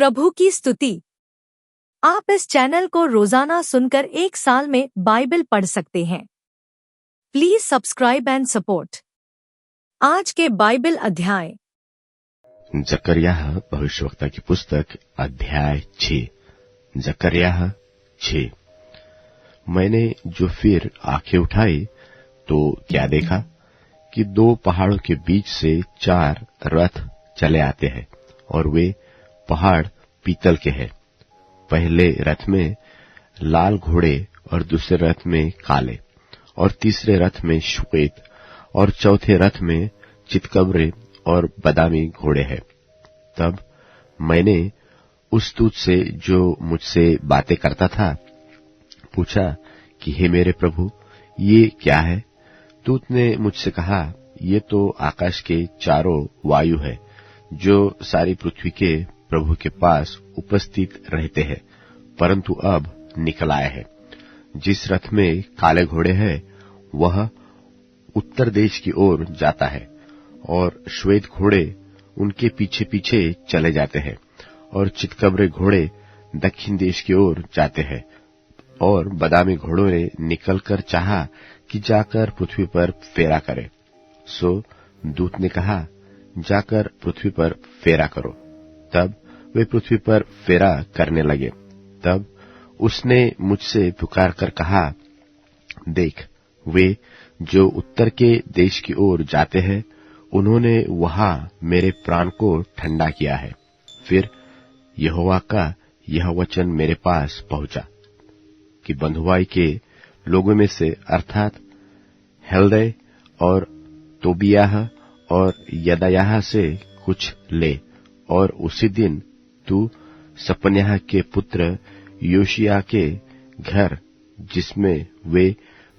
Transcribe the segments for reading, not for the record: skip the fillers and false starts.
प्रभु की स्तुति। आप इस चैनल को रोजाना सुनकर 1 साल में बाइबल पढ़ सकते हैं। Please subscribe and support. आज के बाइबल अध्याय। जकरिया भविष्यवक्ता की पुस्तक अध्याय 6। जकरिया 6। मैंने जो फिर आंखें उठाई तो क्या देखा कि 2 पहाड़ों के बीच से 4 रथ चले आते हैं और वे पहाड़ पीतल के हैं। पहले रथ में लाल घोड़े और दूसरे रथ में काले और तीसरे रथ में श्वेत और चौथे रथ में चितकबरे और बादामी घोड़े हैं। तब मैंने उस दूत से जो मुझसे बातें करता था पूछा कि हे मेरे प्रभु, ये क्या है? दूत ने मुझसे कहा, ये तो आकाश के चारों वायु है जो सारी पृथ्वी के प्रभु के पास उपस्थित रहते हैं, परंतु अब निकल आए हैं। जिस रथ में काले घोड़े हैं वह उत्तर देश की ओर जाता है और श्वेत घोड़े उनके पीछे पीछे चले जाते हैं और चितकबरे घोड़े दक्षिण देश की ओर जाते हैं। और बादामी घोड़ों ने निकलकर चाहा कि जाकर पृथ्वी पर फेरा करे। सो दूत ने कहा, जाकर पृथ्वी पर फेरा करो। तब वे पृथ्वी पर फेरा करने लगे। तब उसने मुझसे पुकार कर कहा, देख, वे जो उत्तर के देश की ओर जाते हैं उन्होंने वहां मेरे प्राण को ठंडा किया है। फिर यहोवा का यह वचन मेरे पास पहुंचा कि बंधुआई के लोगों में से अर्थात हेल्दै और तोबियाह और यदायाह से कुछ ले, और उसी दिन तू सपन्याह के पुत्र योशिया के घर जिसमें वे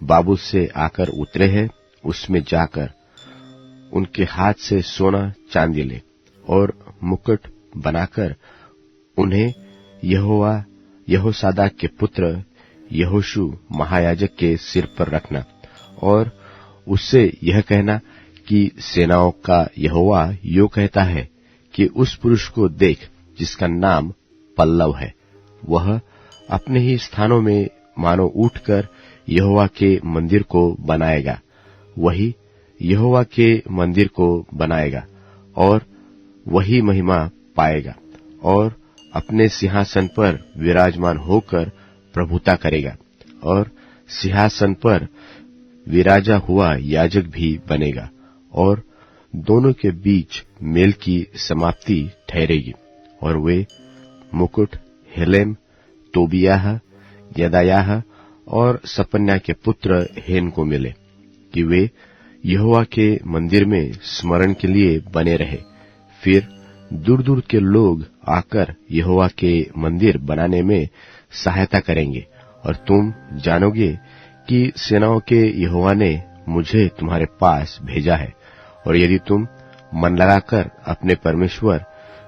बाबू से आकर उतरे हैं उसमें जाकर उनके हाथ से सोना चांदी ले और मुकुट बनाकर उन्हें यहोसादाक के पुत्र यहोशू महायाजक के सिर पर रखना और उससे यह कहना कि सेनाओं का यहोवा यो कहता है कि उस पुरुष को देख जिसका नाम पल्लव है। वह अपने ही स्थानों में मानो उठकर यहोवा के मंदिर को बनाएगा। वही यहोवा के मंदिर को बनाएगा और वही महिमा पाएगा और अपने सिंहासन पर विराजमान होकर प्रभुता करेगा और सिंहासन पर विराजा हुआ याजक भी बनेगा और दोनों के बीच मेल की समाप्ति ठहरेगी। और वे मुकुट हेलेम, तोबियाह, यदायाह और सपन्याह के पुत्र हेन को मिले कि वे यहोवा के मंदिर में स्मरण के लिए बने रहे। फिर दूर दूर के लोग आकर यहोवा के मंदिर बनाने में सहायता करेंगे और तुम जानोगे कि सेनाओं के यहोवा ने मुझे तुम्हारे पास भेजा है। और यदि तुम मन लगाकर अपने परमेश्वर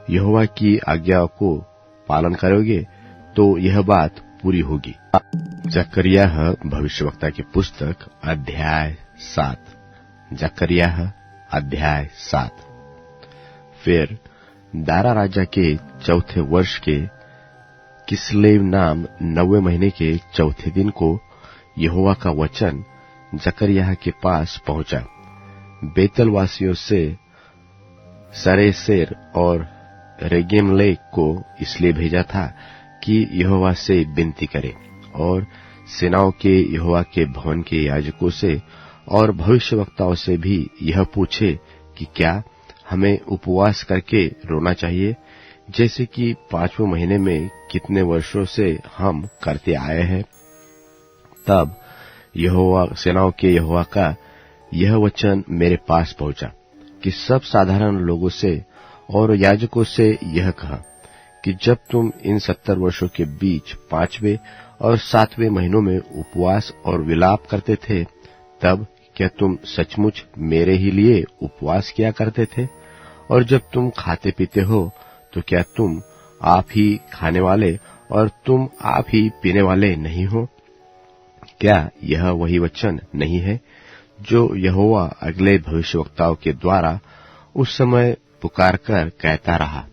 यहोवा की आज्ञाओं को पालन करोगे तो यह बात पूरी होगी। जकरिया भविष्यवक्ता की पुस्तक अध्याय 7। जकरिया अध्याय 7। फिर दारा राजा के चौथे वर्ष के किस्लेव नाम 9वें महीने के चौथे दिन को यहोवा का वचन जकरिया के पास पहुंचा। बेतल वासियों से सरेसेर और रेगेमलेक को इसलिए भेजा था कि यहोवा से विनती करे और सेनाओं के यहोवा के भवन के याजकों से और भविष्यवक्ताओं से भी यह पूछे कि क्या हमें उपवास करके रोना चाहिए, जैसे कि 5वें महीने में कितने वर्षों से हम करते आए हैं। तब यहोवा सेनाओं के यहोवा का यह वचन मेरे पास पहुंचा कि सब साधारण लोगों से और याजकों से यह कहा कि जब तुम इन 70 वर्षों के बीच 5वें और 7वें महीनों में उपवास और विलाप करते थे, तब क्या तुम सचमुच मेरे ही लिए उपवास किया करते थे? और जब तुम खाते पीते हो तो क्या तुम आप ही खाने वाले और तुम आप ही पीने वाले नहीं हो? क्या यह वही वचन नहीं है जो यहोवा अगले भविष्यवक्ताओं के द्वारा उस समय पुकारकर कहता रहा,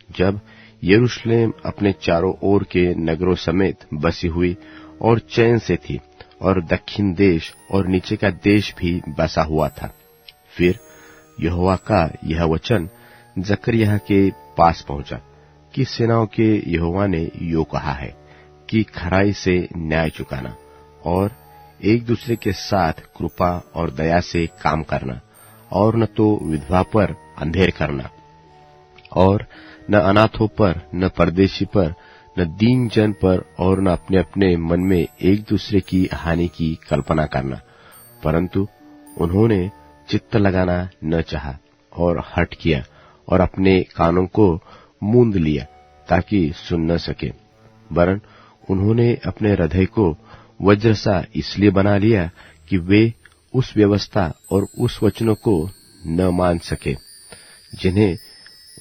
जब यरूशलेम अपने चारों ओर के नगरों समेत बसी हुई और चैन से थी, और दक्षिण देश और नीचे का देश भी बसा हुआ था। फिर यहोवा का यह वचन जकरिया के पास पहुंचा कि सेनाओं के यहोवा ने यो कहा है कि खराई से न्याय चुकाना और एक दूसरे के साथ कृपा और दया से काम करना, और न तो विधवा पर अंधेर करना, और न अनाथों पर, न परदेशी पर, न दीन जन पर, और न अपने अपने मन में एक दूसरे की हानि की कल्पना करना। परंतु उन्होंने चित्त लगाना न चाहा और हठ किया और अपने कानों को मूंद लिया ताकि सुन न सके, वरन उन्होंने अपने हृदय को वज्र सा इसलिए बना लिया कि वे उस व्यवस्था और उस वचनों को न मान सके जिन्हें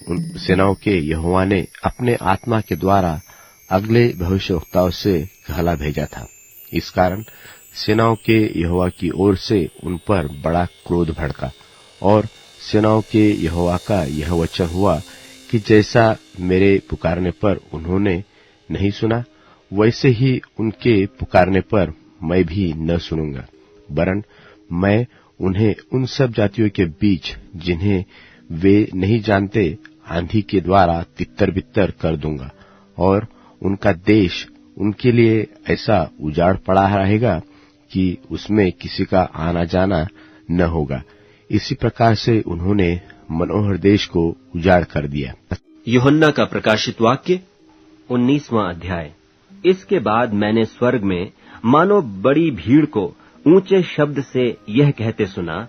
उन सेनाओं के यहोवा ने अपने आत्मा के द्वारा अगले भविष्यवक्ताओं से कहला भेजा था। इस कारण सेनाओं के यहोवा की ओर से उन पर बड़ा क्रोध भड़का, और सेनाओं के यहोवा का यह वचन हुआ कि जैसा मेरे पुकारने पर उन्होंने नहीं सुना, वैसे ही उनके पुकारने पर मैं भी न सुनूंगा, वरन मैं उन्हें उन सब जातियों के बीच जिन्हें वे नहीं जानते आंधी के द्वारा तितर बितर कर दूंगा, और उनका देश उनके लिए ऐसा उजाड़ पड़ा रहेगा कि उसमें किसी का आना जाना न होगा। इसी प्रकार से उन्होंने मनोहर देश को उजाड़ कर दिया। यूहन्ना का प्रकाशित वाक्य 19वां अध्याय। इसके बाद मैंने स्वर्ग में मानो बड़ी भीड़ को ऊंचे शब्द से यह कहते सुना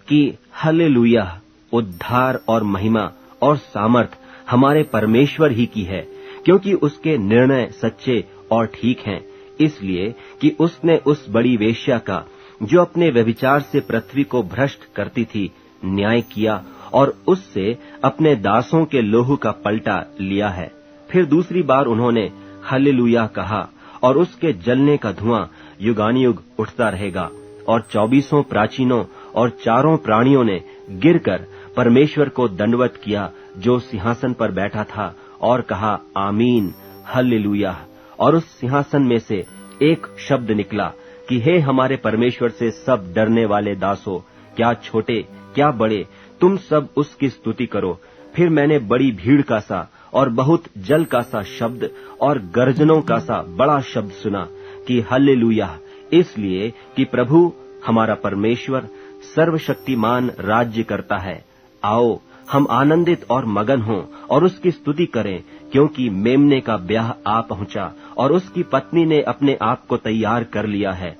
कि हालेलुया, उद्धार और महिमा और सामर्थ हमारे परमेश्वर ही की है, क्योंकि उसके निर्णय सच्चे और ठीक हैं, इसलिए कि उसने उस बड़ी वेश्या का, जो अपने व्यभिचार से पृथ्वी को भ्रष्ट करती थी, न्याय किया और उससे अपने दासों के लोहू का पलटा लिया है। फिर दूसरी बार उन्होंने हालेलुया कहा, और उसके जलने का धुआं युगानुयुग उठता रहेगा। और 24 प्राचीनों और 4 प्राणियों ने गिरकर परमेश्वर को दंडवत किया जो सिंहासन पर बैठा था, और कहा, आमीन, हालेलुया। और उस सिंहासन में से एक शब्द निकला कि हे हमारे परमेश्वर से सब डरने वाले दासों, क्या छोटे क्या बड़े, तुम सब उसकी स्तुति करो। फिर मैंने बड़ी भीड़ का सा और बहुत जल का सा शब्द और गर्जनों का सा बड़ा शब्द सुना कि हालेलुया, इसलिए कि प्रभु हमारा परमेश्वर सर्वशक्तिमान राज्य करता है। आओ हम आनंदित और मगन हों और उसकी स्तुति करें, क्योंकि मेमने का ब्याह आ पहुंचा और उसकी पत्नी ने अपने आप को तैयार कर लिया है।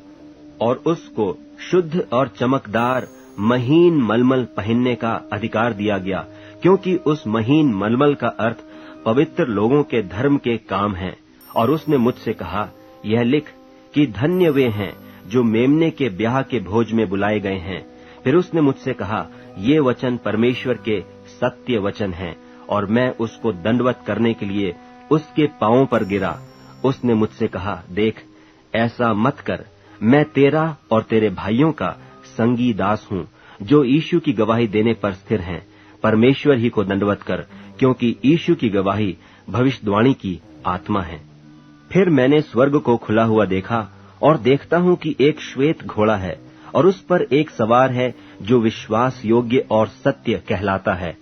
और उसको शुद्ध और चमकदार महीन मलमल पहनने का अधिकार दिया गया, क्योंकि उस महीन मलमल का अर्थ पवित्र लोगों के धर्म के काम है। और उसने मुझसे कहा, यह लिख कि धन्य वे हैं जो मेमने के ब्याह के भोज में बुलाए गए हैं। फिर उसने मुझसे कहा, ये वचन परमेश्वर के सत्य वचन हैं। और मैं उसको दंडवत करने के लिए उसके पांवों पर गिरा। उसने मुझसे कहा, देख, ऐसा मत कर, मैं तेरा और तेरे भाइयों का संगी दास हूँ, जो यीशु की गवाही देने पर स्थिर हैं। परमेश्वर ही को दंडवत कर, क्योंकि यीशु की गवाही भविष्यवाणी की आत्मा है। फिर मैंने स्वर्ग को खुला हुआ देखा, और देखता हूँ कि एक श्वेत घोड़ा है, और उस पर एक सवार है जो विश्वास योग्य और सत्य कहलाता है,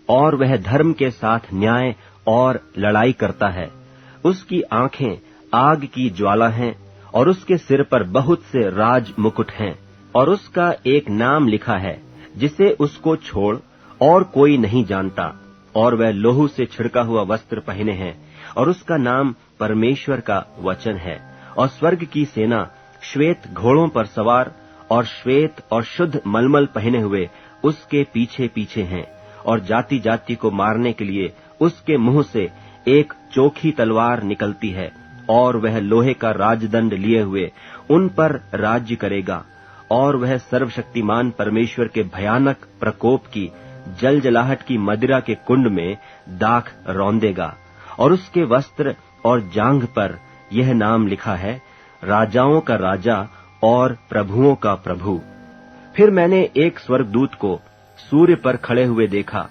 और वह धर्म के साथ न्याय और लड़ाई करता है। उसकी आंखें आग की ज्वाला हैं, और उसके सिर पर बहुत से राज मुकुट हैं। और उसका एक नाम लिखा है जिसे उसको छोड़ और कोई नहीं जानता, और वह लोहू से छिड़का हुआ वस्त्र पहने हैं, और उसका नाम परमेश्वर का वचन है। और स्वर्ग की सेना श्वेत घोड़ों पर सवार और श्वेत और शुद्ध मलमल पहने हुए उसके पीछे पीछे हैं, और जाति जाति को मारने के लिए उसके मुंह से एक चोखी तलवार निकलती है, और वह लोहे का राजदंड लिए हुए उन पर राज्य करेगा। और वह सर्वशक्तिमान परमेश्वर के भयानक प्रकोप की जलजलाहट की मदिरा के कुंड में दाख रौंदेगा। और उसके वस्त्र और जांघ पर यह नाम लिखा है, राजाओं का राजा और प्रभुओं का प्रभु। फिर मैंने एक स्वर्गदूत को सूर्य पर खड़े हुए देखा,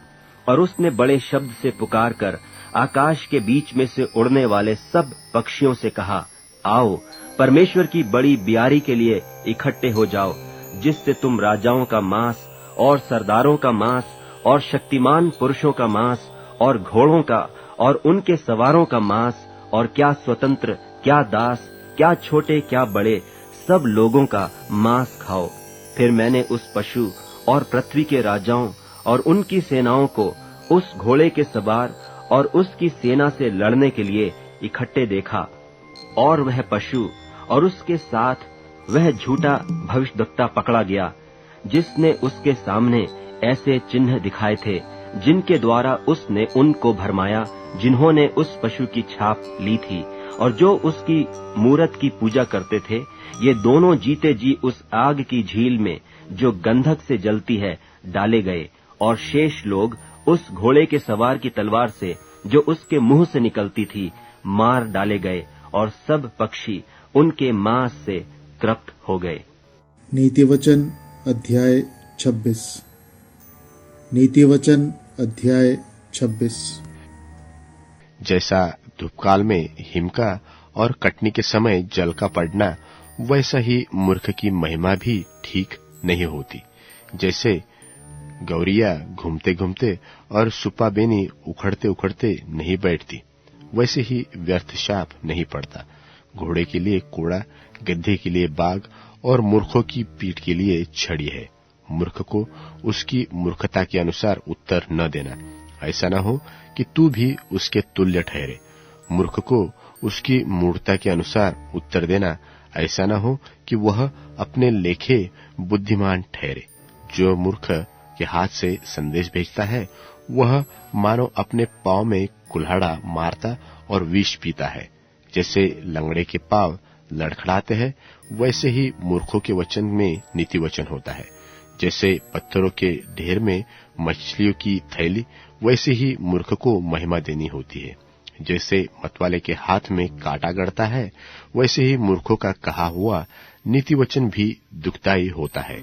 और उसने बड़े शब्द से पुकार कर आकाश के बीच में से उड़ने वाले सब पक्षियों से कहा, आओ परमेश्वर की बड़ी बियारी के लिए इकट्ठे हो जाओ, जिससे तुम राजाओं का मांस और सरदारों का मांस और शक्तिमान पुरुषों का मांस और घोड़ों का और उनके सवारों का मांस और क्या स्वतंत्र, क्या दास, क्या छोटे, क्या बड़े, सब लोगों का मांस खाओ। फिर मैंने उस पशु और पृथ्वी के राजाओं और उनकी सेनाओं को उस घोड़े के सवार और उसकी सेना से लड़ने के लिए इकट्ठे देखा, और वह पशु और उसके साथ वह झूठा भविष्यद्वक्ता पकड़ा गया, जिसने उसके सामने ऐसे चिन्ह दिखाए थे जिनके द्वारा उसने उनको भरमाया जिन्होंने उस पशु की छाप ली थी और जो उसकी मूरत की पूजा करते थे। ये दोनों जीते जी उस आग की झील में जो गंधक से जलती है डाले गए, और शेष लोग उस घोड़े के सवार की तलवार से जो उसके मुंह से निकलती थी मार डाले गए, और सब पक्षी उनके मांस से तृप्त हो गए। नीतिवचन अध्याय 26। नीतिवचन अध्याय 26। जैसा धूपकाल में हिम का और कटनी के समय जल का पड़ना, वैसा ही मूर्ख की महिमा भी ठीक नहीं होती। जैसे गौरिया घूमते घूमते और सुपा बेनी उखड़ते उखड़ते नहीं बैठती, वैसे ही व्यर्थ शाप नहीं पड़ता। घोड़े के लिए कोड़ा, गधे के लिए बाग और मूर्खों की पीठ के लिए छड़ी है। मूर्ख को उसकी मूर्खता के अनुसार उत्तर न देना, ऐसा न हो कि तू भी उसके तुल्य ठहरे। मूर्ख को उसकी मूर्खता के अनुसार उत्तर देना, ऐसा न हो कि वह अपने लेखे बुद्धिमान ठहरे। जो मूर्ख के हाथ से संदेश भेजता है, वह मानो अपने पांव में कुल्हाड़ा मारता और विष पीता है। जैसे लंगड़े के पांव लड़खड़ाते हैं, वैसे ही मूर्खों के वचन में नीति वचन होता है। जैसे पत्थरों के ढेर में मछलियों की थैली, वैसे ही मूर्ख को महिमा देनी होती है। जैसे मतवाले के हाथ में कांटा गड़ता है, वैसे ही मूर्खों का कहा हुआ नीति वचन भी दुखदायी होता है।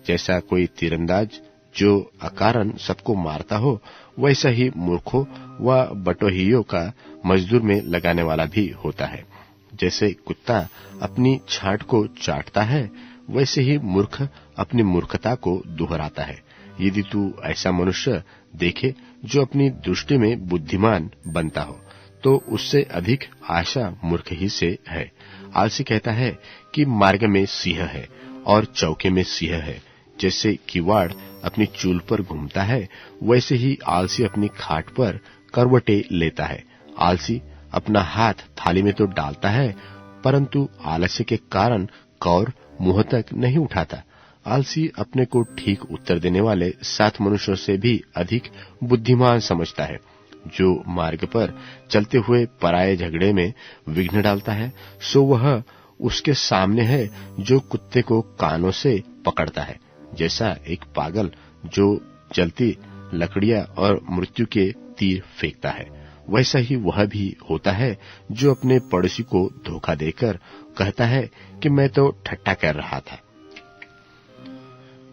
जैसा कोई तीरंदाज जो अकारण सबको मारता हो, वैसा ही मूर्खों व बटोहियों का मजदूर में लगाने वाला भी होता है। जैसे कुत्ता अपनी छांट को चाटता है, वैसे ही मूर्ख अपनी मूर्खता को दोहराता है। यदि तू ऐसा मनुष्य देखे जो अपनी दृष्टि में बुद्धिमान बनता हो, तो उससे अधिक आशा मूर्ख ही से है। आलसी कहता है कि मार्ग में सिंह है और चौके में सिंह है। जैसे किवाड़ अपनी चूल पर घूमता है, वैसे ही आलसी अपनी खाट पर करवटे लेता है। आलसी अपना हाथ थाली में तो डालता है, परंतु आलस्य के कारण कौर मुंह तक नहीं उठाता। आलसी अपने को ठीक उत्तर देने वाले 7 मनुष्यों से भी अधिक बुद्धिमान समझता है। जो मार्ग पर चलते हुए पराये झगड़े में विघ्न डालता है, सो वह उसके सामने है जो कुत्ते को कानों से पकड़ता है। जैसा एक पागल जो जलती लकड़ियां और मृत्यु के तीर फेंकता है, वैसा ही वह भी होता है जो अपने पड़ोसी को धोखा देकर कहता है कि मैं तो ठट्टा कर रहा था।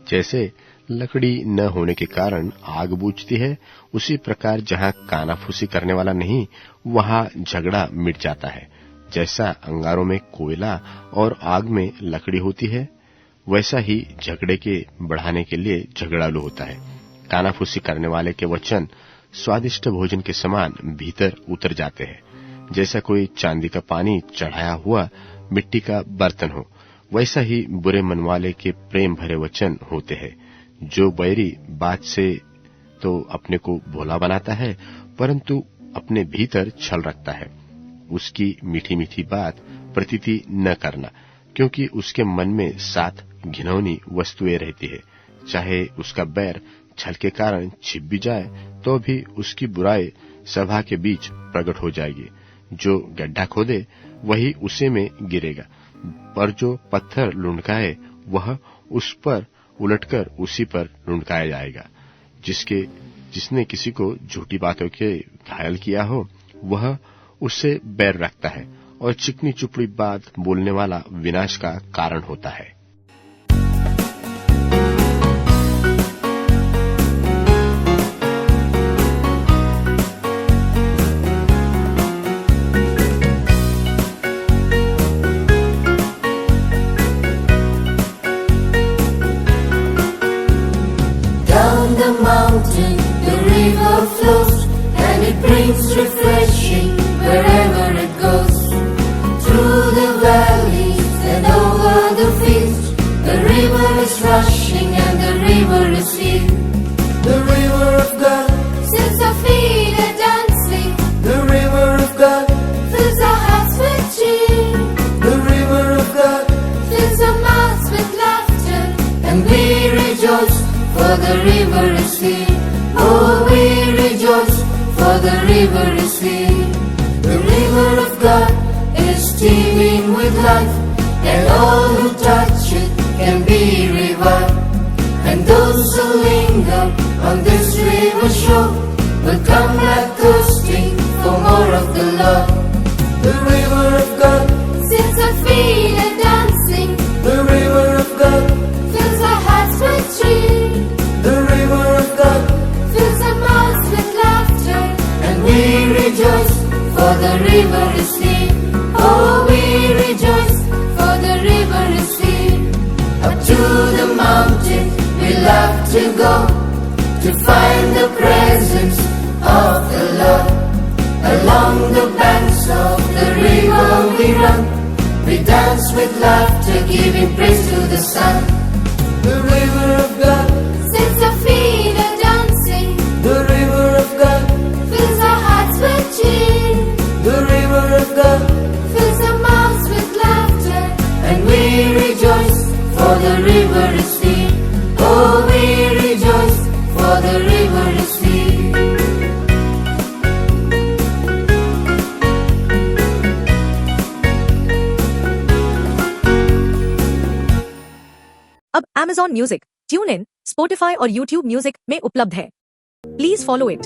जैसे लकड़ी न होने के कारण आग बुझती है, उसी प्रकार जहाँ कानाफूसी करने वाला नहीं, वहाँ झगड़ा मिट जाता है। जैसा अंगारों में कोयला और आग में लकड़ी होती है, वैसा ही झगड़े के बढ़ाने के लिए झगड़ालू होता है। कानाफूसी करने वाले के वचन स्वादिष्ट भोजन के समान भीतर उतर जाते हैं। जैसा कोई चांदी का पानी चढ़ाया हुआ मिट्टी का बर्तन हो, वैसा ही बुरे मन वाले के प्रेम भरे वचन होते हैं। जो बैरी बात से तो अपने को भोला बनाता है, परंतु अपने भीतर छल रखता है। उसकी मीठी मीठी बात प्रतीति न करना, क्योंकि उसके मन में 7 घिनौनी वस्तुएं रहती है। चाहे उसका बैर छल के कारण छिप भी जाए, तो भी उसकी बुराई सभा के बीच प्रकट हो जाएगी। जो गड्ढा खोदे वही उसी में गिरेगा, पर जो पत्थर लुढ़काए वह उस पर उलटकर उसी पर लुढ़काया जाएगा। जिसने किसी को झूठी बातों के घायल किया हो, वह उससे बैर रखता है, और चिकनी चुपड़ी बात बोलने वाला विनाश का कारण होता है। It brings refreshing wherever it goes. Through the valleys and over the fields, the river is rushing and the river is healed. The river of God sets our feet a dancing. The river of God fills our hearts with cheer. The river of God fills our mouths with laughter, and we rejoice, for the river is here. Oh, we rejoice, for the river is here. The river of God is teeming with life, and all who touch it can be revived. And those who linger on this river shore will come back thirsting for more of the Lord. The river of God sets our feet a dancing. The river of God fills our hearts with cheer. The river of God fills our mouths with laughter, and we rejoice, for the river is here. Oh, we rejoice, for the river is here. Up to the mountain we love to go, to find the presence of the Lord. Along the banks of the river we run, we dance with laughter, giving praise to the sun. The river of God sets our feet a dancing. The river of God fills our hearts with cheer. The river of God fills our mouths with laughter, and we rejoice, for the river is here. Oh, we rejoice, for the river is here. अब Amazon music, tune in, Spotify और YouTube music में उपलब्ध है. Please follow it.